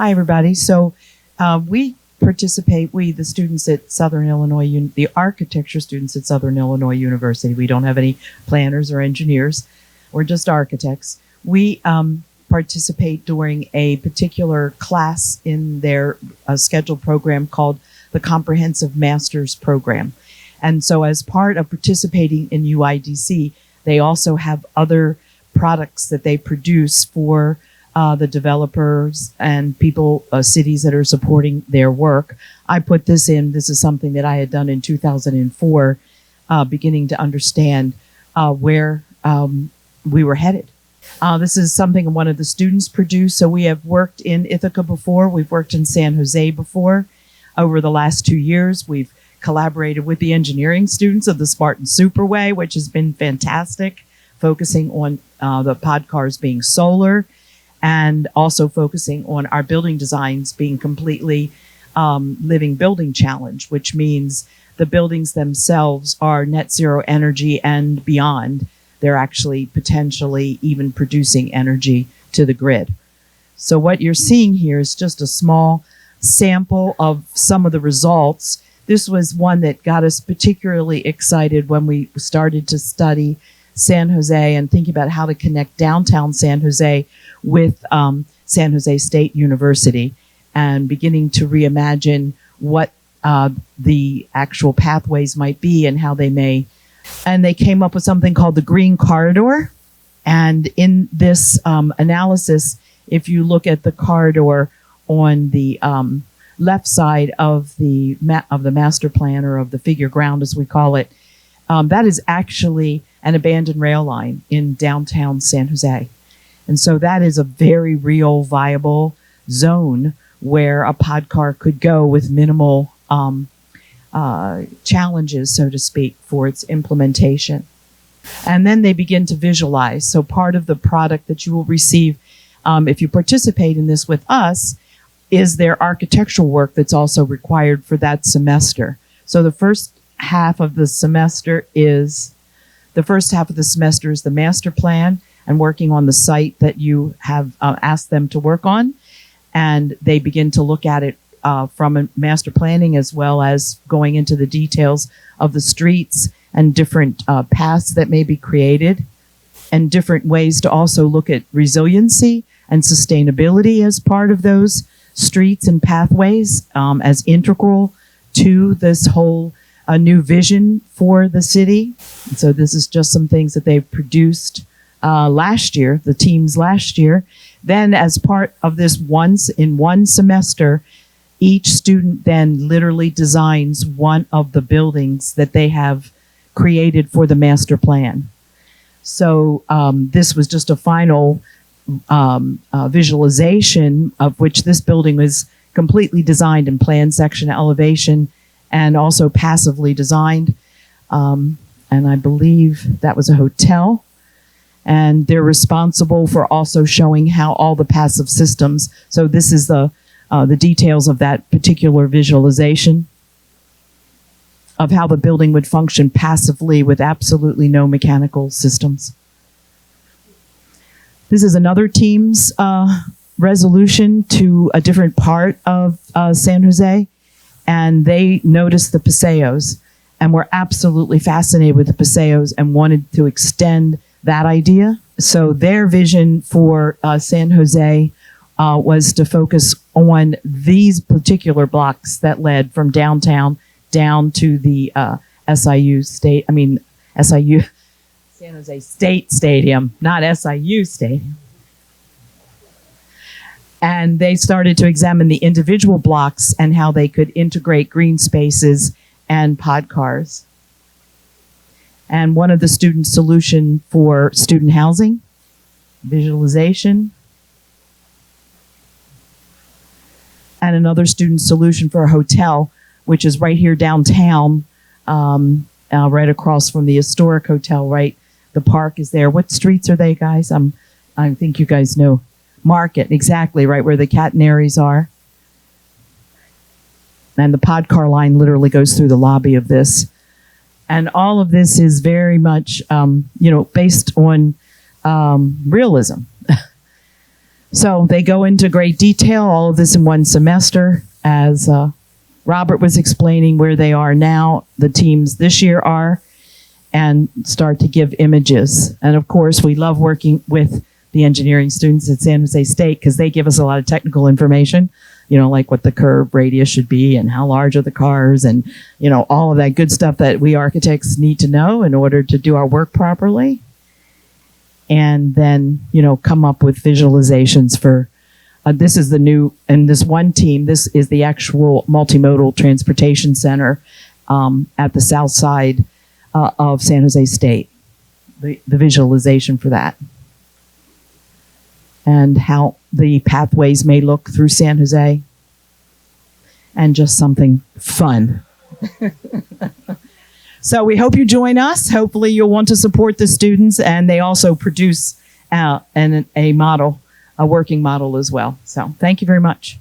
Hi, everybody. So we participate, the students at Southern Illinois, the architecture students at Southern Illinois University. We don't have any planners or engineers. We're just architects. We participate during a particular class in their scheduled program called the Comprehensive Master's Program. And so as part of participating in UIDC, they also have other products that they produce for the developers and people, cities that are supporting their work. I put this in. This is something that I had done in 2004, beginning to understand where we were headed. This is something one of the students produced. So we have worked in Ithaca before. We've worked in San Jose before. Over the last 2 years, we've collaborated with the engineering students of the Spartan Superway, which has been fantastic, focusing on the pod cars being solar, and also focusing on our building designs being completely living building challenge, which means the buildings themselves are net zero energy and beyond. They're actually potentially even producing energy to the grid. So what you're seeing here is just a small sample of some of the results. This was one that got us particularly excited when we started to study San Jose and thinking about how to connect downtown San Jose with San Jose State University, and beginning to reimagine what the actual pathways might be and how they may. And they came up with something called the Green Corridor. And in this analysis, if you look at the corridor on the left side of the master plan, or of the figure ground as we call it, that is actually an abandoned rail line in downtown San Jose. And so that is a very real, viable zone where a pod car could go with minimal challenges, so to speak, for its implementation. And then they begin to visualize. So part of the product that you will receive if you participate in this with us is their architectural work that's also required for that semester. So the first half of the semester is the master plan and working on the site that you have asked them to work on. And they begin to look at it from a master planning, as well as going into the details of the streets and different paths that may be created, and different ways to also look at resiliency and sustainability as part of those streets and pathways as integral to this whole new vision for the city. And so this is just some things that they produced last year, the teams last year. Then as part of this in one semester, each student then literally designs one of the buildings that they have created for the master plan. So this was just a final visualization of which this building was completely designed in plan, section, elevation, and also passively designed. And I believe that was a hotel. And they're responsible for also showing how all the passive systems. So this is the details of that particular visualization of how the building would function passively with absolutely no mechanical systems. This is another team's resolution to a different part of San Jose, and they noticed the paseos and were absolutely fascinated with the paseos and wanted to extend that idea. So their vision for San Jose was to focus on these particular blocks that led from downtown down to the SIU San Jose State Stadium, not SIU Stadium. And they started to examine the individual blocks and how they could integrate green spaces and pod cars. And one of the students' solution for student housing, visualization. And another student solution for a hotel, which is right here downtown, right across from the historic hotel, right? The park is there. What streets are they, guys? I think you guys know. Market, exactly, right where the catenaries are. And the pod car line literally goes through the lobby of this. And all of this is very much, based on realism. So they go into great detail, all of this in one semester, as Robert was explaining where they are now, the teams this year are, and start to give images. And of course, we love working with the engineering students at San Jose State because they give us a lot of technical information, like what the curb radius should be and how large are the cars and, all of that good stuff that we architects need to know in order to do our work properly. And then, come up with visualizations for, this is the new, and this one team, this is the actual multimodal transportation center at the south side of San Jose State, the visualization for that. And how the pathways may look through San Jose. And just something fun. So we hope you join us. Hopefully you'll want to support the students, and they also produce a working model as well. So thank you very much.